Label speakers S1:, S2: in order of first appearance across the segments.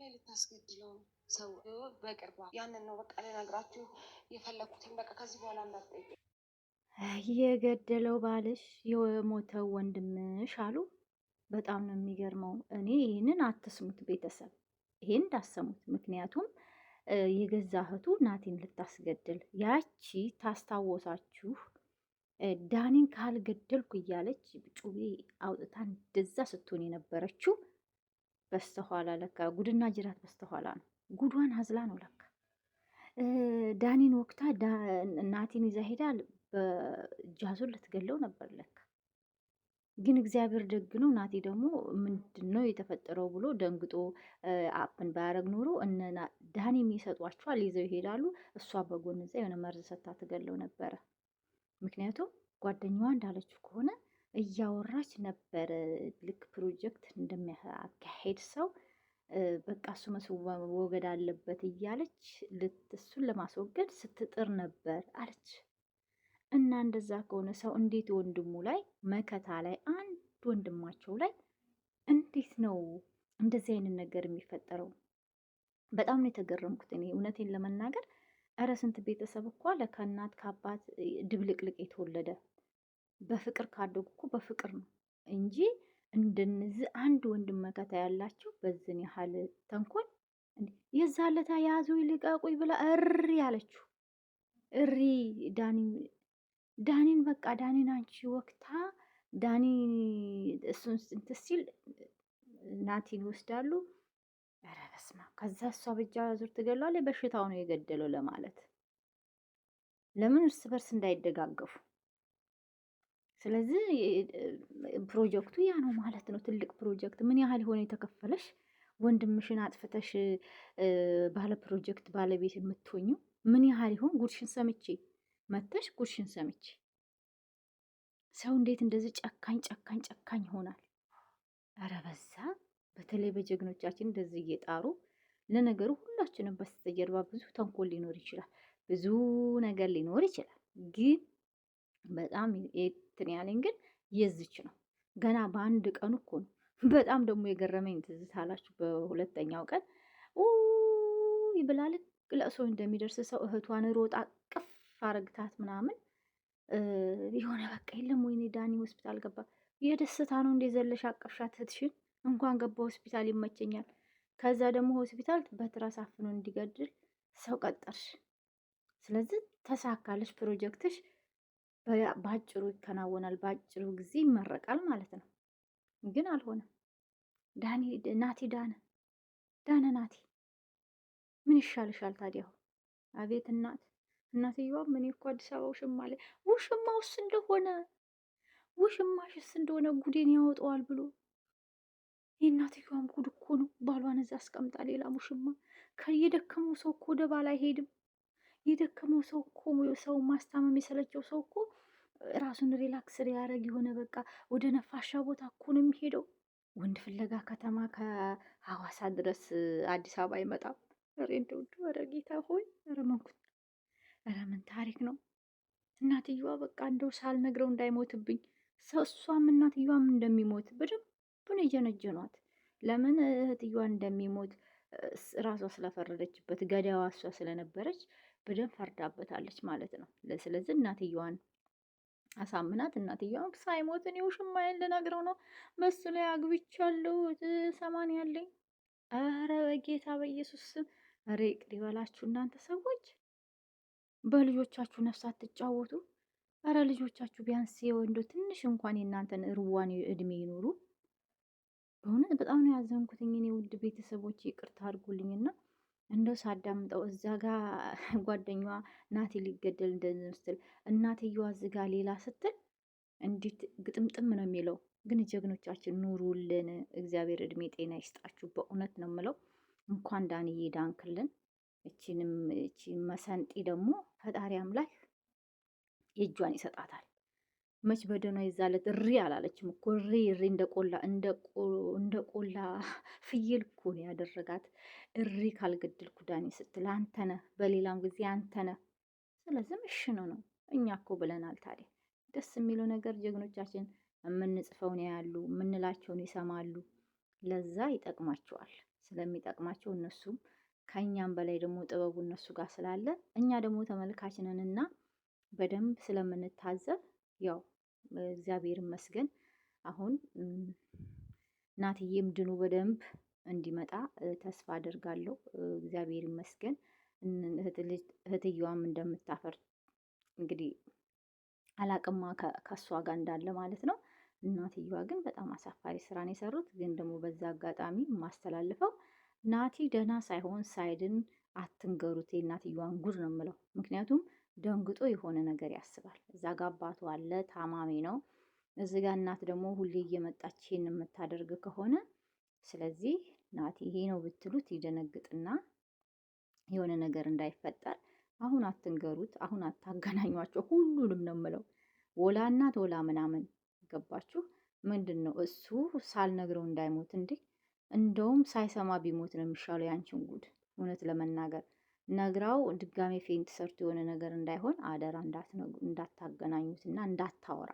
S1: ላይ ልታስገድለው ሰው በቅርባ ያንን ነው በቃ ልነግራችሁ የፈለኩትኝ። በቃ ከዚህ በኋላ እንዳትጠይቂ።
S2: የገደለው ባልሽ የሞተው ወንድምሽ አሉ። በጣም ነው የሚገርመው። እኔ ይህንን አትስሙት ቤተሰብ፣ ይሄን እንዳሰሙት። ምክንያቱም የገዛ እህቱ ናቲን ልታስገድል ያቺ ታስታወሳችሁ፣ ዳኒን ካልገደልኩ እያለች ጩቤ አውጥታ እንደዛ ስትሆን የነበረችው በስተኋላ ለካ ጉድና ጅራት በስተኋላ ነው። ጉዷን አዝላ ነው ለካ ዳኒን ወቅታ ናቲን ይዛ ሄዳል። በጃዙን ልትገለው ነበር ለካ። ግን እግዚአብሔር ደግ ነው። ናቲ ደግሞ ምንድን ነው የተፈጠረው ብሎ ደንግጦ አፕን ባያረግ ኖሮ ዳኒ የሚሰጧቸዋል ይዘው ይሄዳሉ። እሷ በጎን እዛ የሆነ መርዝ ሰታ ትገለው ነበረ። ምክንያቱም ጓደኛዋ እንዳለችው ከሆነ እያወራች ነበር፣ ልክ ፕሮጀክት እንደሚያካሄድ ሰው በቃ እሱ መወገድ አለበት እያለች እሱን ለማስወገድ ስትጥር ነበር አለች። እና እንደዛ ከሆነ ሰው እንዴት ወንድሙ ላይ መከታ ላይ አንድ ወንድማቸው ላይ እንዴት ነው እንደዚህ አይነት ነገር የሚፈጠረው? በጣም ነው የተገረምኩት እኔ እውነቴን ለመናገር። እረ ስንት ቤተሰብ እኮ አለ ከእናት ከአባት ድብልቅልቅ የተወለደ። በፍቅር ካደጉ እኮ በፍቅር ነው እንጂ እንደነዚህ አንድ ወንድም መከታ ያላቸው በዝን ያህል ተንኮል። የዛለታ ያዙ ይልቀቁኝ ብላ እሪ ያለችው እሪ ዳኒን በቃ ዳኒን አንቺ ወቅታ ዳኒ እሱን እንትን ሲል ናቲን ይወስዳሉ። ኧረ በስመ አብ። ከዛ እሷ በእጇ ዙር ትገለዋለች። በሽታው ነው የገደለው ለማለት ለምን እርስ በርስ እንዳይደጋገፉ። ስለዚህ ፕሮጀክቱ ያ ነው ማለት ነው። ትልቅ ፕሮጀክት። ምን ያህል የሆነ የተከፈለሽ ወንድምሽን አጥፍተሽ ባለ ፕሮጀክት ባለቤት የምትሆኙ ምን ያህል ይሆን? ጉድሽን ሰምቼ መተሽ ጉድሽን ሰምቼ ሰው እንዴት እንደዚህ ጨካኝ ይሆናል? ኧረ በዛ። በተለይ በጀግኖቻችን እንደዚህ እየጣሩ ለነገሩ ሁላችንም በስተጀርባ ብዙ ተንኮል ሊኖር ይችላል፣ ብዙ ነገር ሊኖር ይችላል። ግን በጣም እንትን ያለኝ ግን የዝች ነው። ገና በአንድ ቀኑ እኮ ነው። በጣም ደግሞ የገረመኝ ትዝታ አላችሁ። በሁለተኛው ቀን ይብላል ለእሶ እንደሚደርስ ሰው እህቷን ሮጣ ቅፍ አረግታት ምናምን የሆነ በቃ የለም ወይኔ ዳኒ ሆስፒታል ገባ። የደስታ ነው እንደ ዘለሽ አቀፍሻት እህትሽን። እንኳን ገባ ሆስፒታል ይመቸኛል። ከዛ ደግሞ ሆስፒታል በትራስ አፍኖ እንዲገድል ሰው ቀጠርሽ። ስለዚህ ተሳካለሽ፣ ፕሮጀክትሽ በአጭሩ ይከናወናል፣ በአጭሩ ጊዜ ይመረቃል ማለት ነው። ግን አልሆነም። ናቲ ዳነ ናቲ ምን ይሻልሻል ታዲያ? አቤት እናትየዋ ምን እኮ አዲስ አበባ ውሽማ ላይ ውሽማውስ እንደሆነ ውሽማሽስ እንደሆነ ጉዴን ያወጣዋል ብሎ የእናትየዋም ጉድ እኮ ነው። ባሏን እዛ አስቀምጣ ሌላ ውሽማ። የደከመው ሰው እኮ ወደ ባል አይሄድም። የደከመው ሰው እኮ ሰው ማስታመም የሰለቸው ሰው እኮ ራሱን ሪላክስ ያደረግ የሆነ በቃ ወደ ነፋሻ ቦታ እኮ ነው የሚሄደው። ወንድ ፍለጋ ከተማ ከሐዋሳ ድረስ አዲስ አበባ አይመጣም። ኧረ እንደው ኧረ ጌታ ሆይ ኧረ መንኩት። ኧረ ምን ታሪክ ነው? እናትየዋ በቃ እንደው ሳልነግረው እንዳይሞትብኝ። እሷም እናትየዋም እንደሚሞት በደንብ ነው የጀነጀኗት። ለምን እህትየዋ እንደሚሞት ራሷ ስለፈረደችበት ገዳዋ እሷ ስለነበረች በደንብ ፈርዳበታለች ማለት ነው። ስለዚህ እናትየዋን አሳምናት። እናትየዋም ሳይሞት እኔ ውሽማዬን ልነግረው ነው በሱ ላይ አግብቻለሁ 80 ያለኝ። ኧረ በጌታ በኢየሱስ ስም ኧረ ይቅር ይበላችሁ እናንተ ሰዎች። በልጆቻችሁ ነፍስ አትጫወቱ። ኧረ ልጆቻችሁ ቢያንስ የወንዶ ትንሽ እንኳን የእናንተን ርዋን እድሜ ይኖሩ። በእውነት በጣም ነው ያዘንኩትኝ እኔ ውድ ቤተሰቦች፣ ይቅርታ አድርጉልኝና እንደው ሳዳምጠው እዛ ጋ ጓደኛዋ ናቲ ሊገደል እንደዚህ ስትል እናትየዋ እዚህ ጋ ሌላ ስትል እንዴት ግጥምጥም ነው የሚለው። ግን ጀግኖቻችን ኑሩልን፣ እግዚአብሔር እድሜ ጤና ይስጣችሁ። በእውነት ነው የምለው። እንኳን ዳንዬ ዳንክልን። እቺ መሰንጢ ደግሞ ፈጣሪ አምላክ የእጇን ይሰጣታል። መች በደኗ ይዛለት እሪ አላለችም እኮ እሪ እንደ ቆላ ፍየል እኮ ነው ያደረጋት። እሪ ካልገድልኩ ዳኒ ስትል አንተነ፣ በሌላም ጊዜ አንተነ። ስለዚህ እሺ ነው እኛ እኮ ብለናል። ታዲያ ደስ የሚለው ነገር ጀግኖቻችን የምንጽፈውን ያሉ የምንላቸውን ይሰማሉ። ለዛ ይጠቅማቸዋል። ስለሚጠቅማቸው እነሱም ከእኛም በላይ ደግሞ ጥበቡ እነሱ ጋር ስላለ እኛ ደግሞ ተመልካችንንና በደንብ ስለምንታዘብ ያው እግዚአብሔር ይመስገን አሁን ናትዬም ድኑ በደንብ እንዲመጣ ተስፋ አደርጋለሁ። እግዚአብሔር ይመስገን እህትየዋም እንደምታፈር እንግዲህ አላቅማ ከእሷ ጋር እንዳለ ማለት ነው። እናትየዋ ግን በጣም አሳፋሪ ስራን የሰሩት። ግን ደግሞ በዛ አጋጣሚ የማስተላልፈው ናቲ ደህና ሳይሆን ሳይድን አትንገሩት። የእናትየዋን ጉድ ነው የምለው። ምክንያቱም ደንግጦ የሆነ ነገር ያስባል። እዛ ጋ አባቱ አለ፣ ታማሚ ነው። እዚ ጋ እናት ደግሞ ሁሌ እየመጣች ይሄን የምታደርግ ከሆነ ስለዚህ ናቲ ይሄ ነው ብትሉት ይደነግጥና የሆነ ነገር እንዳይፈጠር አሁን አትንገሩት፣ አሁን አታገናኟቸው። ሁሉንም ነው የምለው። ወላ እናት ወላ ምናምን ገባችሁ? ምንድን ነው እሱ ሳልነግረው እንዳይሞት እንዴ! እንደውም ሳይሰማ ቢሞት ነው የሚሻለው ያንቺን ጉድ። እውነት ለመናገር ነግራው ድጋሜ ፌንት ሰርቶ የሆነ ነገር እንዳይሆን አደራ እንዳታገናኙትና እንዳታወራ።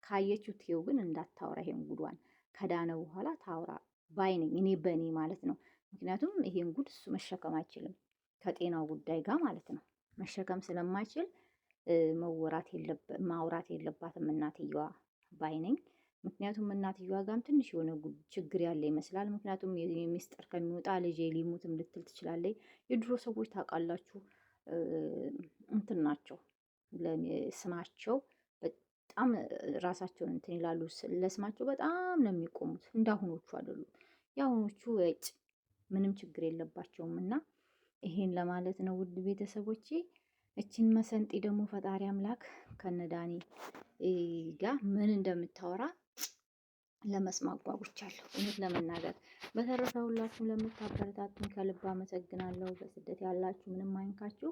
S2: ካየችው ትየው ግን እንዳታወራ። ይሄን ጉዷን ከዳነ በኋላ ታውራ ባይ ነኝ እኔ በእኔ ማለት ነው። ምክንያቱም ይሄን ጉድ እሱ መሸከም አይችልም ከጤናው ጉዳይ ጋር ማለት ነው። መሸከም ስለማይችል ማውራት የለባትም እናትየዋ ባይ ነኝ። ምክንያቱም እናትየዋ ጋርም ትንሽ የሆነ ችግር ያለ ይመስላል። ምክንያቱም የሚስጥር ከሚወጣ ልጄ ሊሙትም ልትል ትችላለች። የድሮ ሰዎች ታውቃላችሁ እንትን ናቸው፣ ስማቸው በጣም ራሳቸውን እንትን ይላሉ። ለስማቸው በጣም ነው የሚቆሙት። እንዳሁኖቹ አይደሉም። የአሁኖቹ ምንም ችግር የለባቸውም። እና ይሄን ለማለት ነው ውድ ቤተሰቦቼ። እችን መሰንጢ ደግሞ ፈጣሪ አምላክ ከነዳኒ ጋር ምን እንደምታወራ ለመስማት ጓጉቻለሁ እውነት ለመናገር። በተረፈ ሁላችሁም ለምታበረታቱኝ ከልብ አመሰግናለሁ። በስደት ያላችሁ ምንም አይንካችሁ።